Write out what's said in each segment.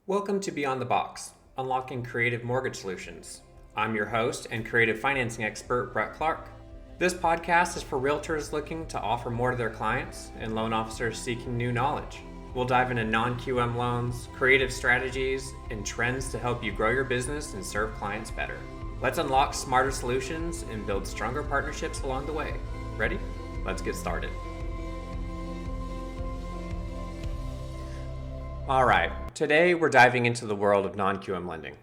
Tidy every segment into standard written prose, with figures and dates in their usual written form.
Welcome to Beyond the Box, unlocking creative mortgage solutions. I'm your host and creative financing expert, Brett Clark. This podcast is for realtors looking to offer more to their clients and loan officers seeking new knowledge. We'll dive into non-QM loans, creative strategies, and trends to help you grow your business and serve clients better. Let's unlock smarter solutions and build stronger partnerships along the way. Ready? Let's get started. All right, today we're diving into the world of non-QM lending.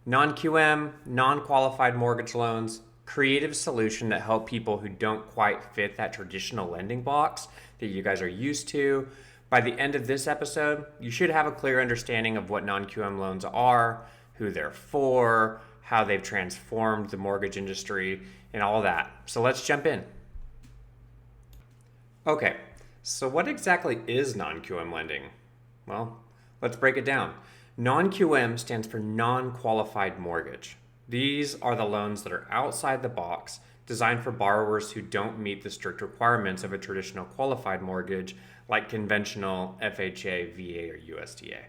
Non-QM, non-qualified mortgage loans, creative solution that help people who don't quite fit that traditional lending box that you guys are used to. By the end of this episode, you should have a clear understanding of what non-QM loans are, who they're for, how they've transformed the mortgage industry, and all that. So let's jump in. Okay, so what exactly is non-QM lending? Well, let's break it down. Non-QM stands for non-qualified mortgage. These are the loans that are outside the box, designed for borrowers who don't meet the strict requirements of a traditional qualified mortgage like conventional FHA, VA, or USDA.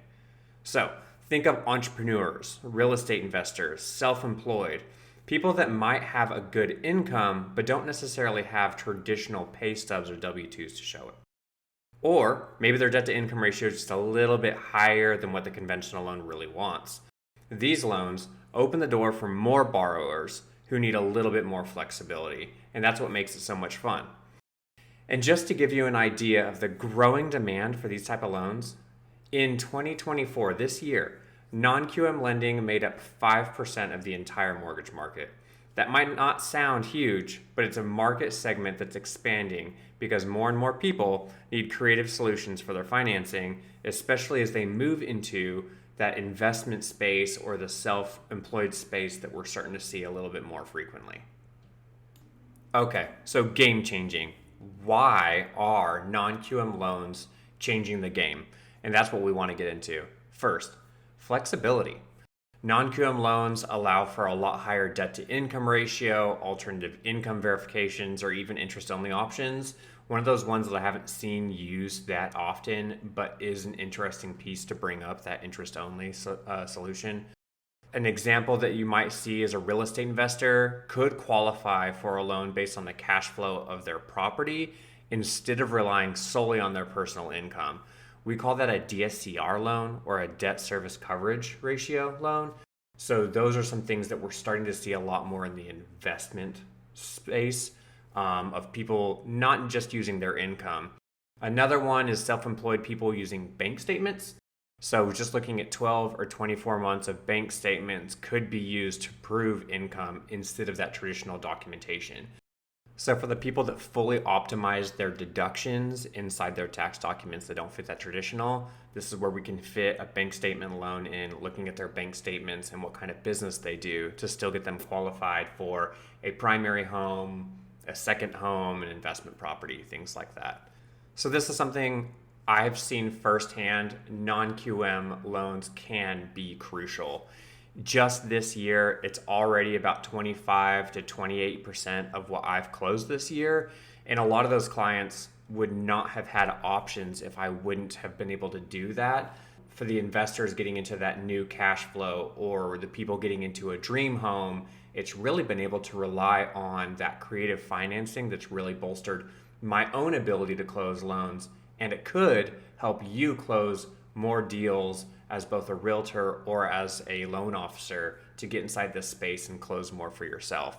So think of entrepreneurs, real estate investors, self-employed, people that might have a good income but don't necessarily have traditional pay stubs or W-2s to show it. Or maybe their debt to income ratio is just a little bit higher than what the conventional loan really wants. These loans open the door for more borrowers who need a little bit more flexibility, and that's what makes it so much fun. And just to give you an idea of the growing demand for these type of loans, in 2024, this year, non-QM lending made up 5% of the entire mortgage market. That might not sound huge, but it's a market segment that's expanding because more and more people need creative solutions for their financing, especially as they move into that investment space or the self-employed space that we're starting to see a little bit more frequently. Okay, so game changing. Why are non-QM loans changing the game? And that's what we want to get into. First, flexibility. Non-QM loans allow for a lot higher debt to income ratio, alternative income verifications, or even interest-only options. One of those ones that I haven't seen used that often, but is an interesting piece to bring up, that interest-only solution. An example that you might see is a real estate investor could qualify for a loan based on the cash flow of their property instead of relying solely on their personal income. We call that a DSCR loan, or a debt service coverage ratio loan. So those are some things that we're starting to see a lot more in the investment space of people not just using their income. Another one is self-employed people using bank statements. So just looking at 12 or 24 months of bank statements could be used to prove income instead of that traditional documentation. So for the people that fully optimize their deductions inside their tax documents that don't fit that traditional, this is where we can fit a bank statement loan in, looking at their bank statements and what kind of business they do to still get them qualified for a primary home, a second home, an investment property, things like that. So this is something I've seen firsthand. Non-QM loans can be crucial. Just this year, it's already about 25 to 28% of what I've closed this year. And a lot of those clients would not have had options if I wouldn't have been able to do that. For the investors getting into that new cash flow or the people getting into a dream home, it's really been able to rely on that creative financing that's really bolstered my own ability to close loans. And it could help you close more deals as both a realtor or as a loan officer to get inside this space and close more for yourself.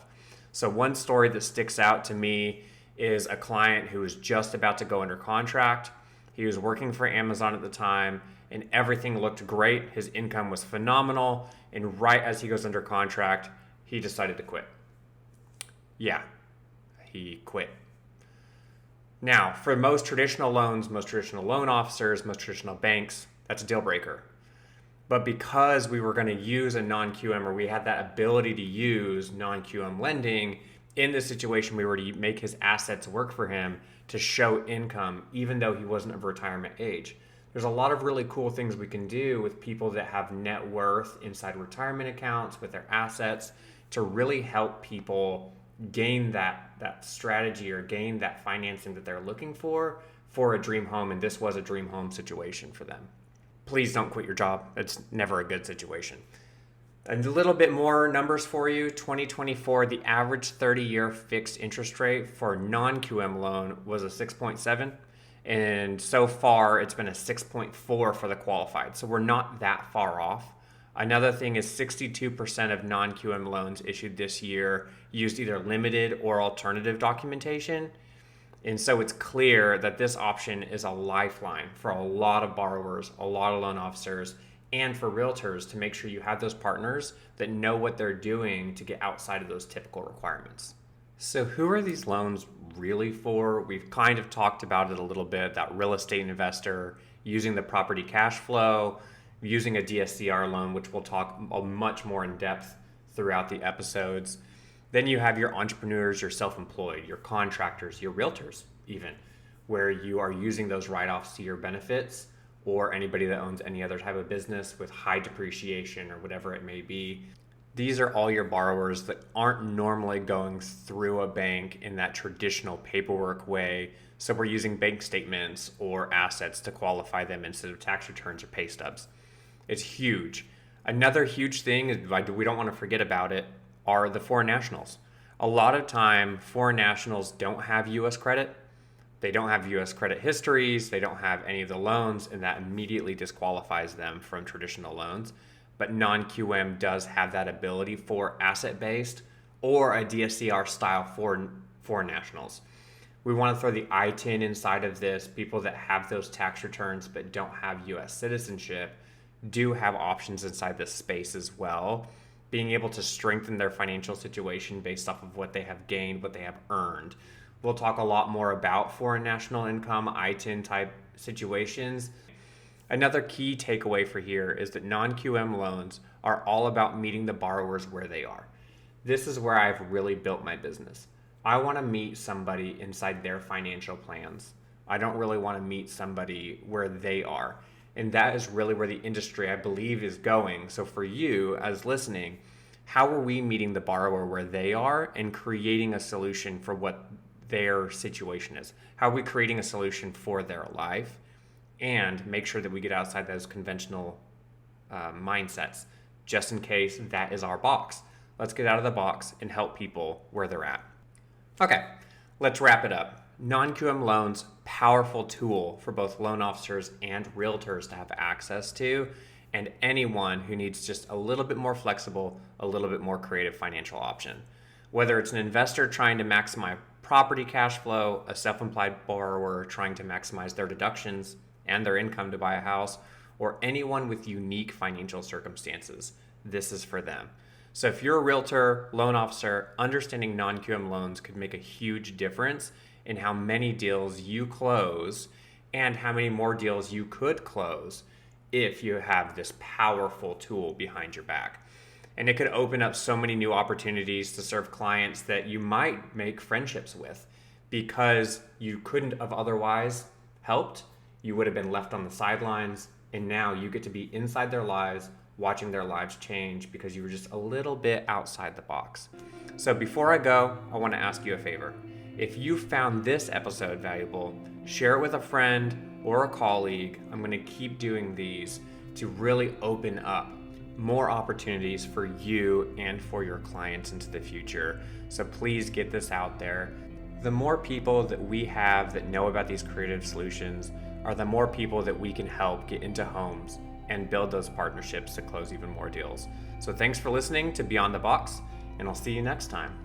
So one story that sticks out to me is a client who was just about to go under contract. He was working for Amazon at the time and everything looked great. His income was phenomenal. And right as he goes under contract, he decided to quit. Yeah, he quit. Now, for most traditional loans, most traditional loan officers, most traditional banks, that's a deal breaker. But because we were going to use a non-QM, or we had that ability to use non-QM lending in this situation, we were to make his assets work for him to show income, even though he wasn't of retirement age. There's a lot of really cool things we can do with people that have net worth inside retirement accounts with their assets to really help people gain that strategy or gain that financing that they're looking for a dream home. And this was a dream home situation for them. please don't quit your job. It's never a good situation. A little bit more numbers for you. 2024, the average 30-year fixed interest rate for a non-QM loan was a 6.7. And so far, it's been a 6.4 for the qualified. So we're not that far off. Another thing is 62% of non-QM loans issued this year used either limited or alternative documentation. And so it's clear that this option is a lifeline for a lot of borrowers, a lot of loan officers, and for realtors to make sure you have those partners that know what they're doing to get outside of those typical requirements. So who are these loans really for? We've kind of talked about it a little bit, that real estate investor using the property cash flow, using a DSCR loan, which we'll talk much more in depth throughout the episodes. Then you have your entrepreneurs, your self-employed, your contractors, your realtors even, where you are using those write-offs to your benefits, or anybody that owns any other type of business with high depreciation or whatever it may be. These are all your borrowers that aren't normally going through a bank in that traditional paperwork way. So we're using bank statements or assets to qualify them instead of tax returns or pay stubs. It's huge. Another huge thing, we don't want to forget about it, are the foreign nationals. A lot of time, foreign nationals don't have U.S. credit. They don't have U.S. credit histories. They don't have any of the loans, and that immediately disqualifies them from traditional loans. But non-QM does have that ability for asset-based or a DSCR style for foreign nationals. We want to throw the I-10 inside of this. People that have those tax returns but don't have U.S. citizenship do have options inside this space as well, being able to strengthen their financial situation based off of what they have gained, what they have earned. We'll talk a lot more about foreign national income, I-10 type situations. Another key takeaway for here is that non-QM loans are all about meeting the borrowers where they are. This is where I've really built my business. I want to meet somebody inside their financial plans. I don't really want to meet somebody where they are. And that is really where the industry, I believe, is going. So for you as listening, how are we meeting the borrower where they are and creating a solution for what their situation is? How are we creating a solution for their life? And make sure that we get outside those conventional mindsets, just in case that is our box. Let's get out of the box and help people where they're at. Okay, let's wrap it up. Non-QM loans, powerful tool for both loan officers and realtors to have access to, and anyone who needs just a little bit more flexible, a little bit more creative financial option. Whether it's an investor trying to maximize property cash flow, a self-employed borrower trying to maximize their deductions and their income to buy a house, or anyone with unique financial circumstances, this is for them. So if you're a realtor, loan officer, understanding non-QM loans could make a huge difference in how many deals you close and how many more deals you could close if you have this powerful tool behind your back. And it could open up so many new opportunities to serve clients that you might make friendships with because you couldn't have otherwise helped. You would have been left on the sidelines, and now you get to be inside their lives, watching their lives change because you were just a little bit outside the box. So before I go, I want to ask you a favor. If you found this episode valuable, share it with a friend or a colleague. I'm going to keep doing these to really open up more opportunities for you and for your clients into the future. So please get this out there. The more people that we have that know about these creative solutions are the more people that we can help get into homes and build those partnerships to close even more deals. So thanks for listening to Beyond the Box, and I'll see you next time.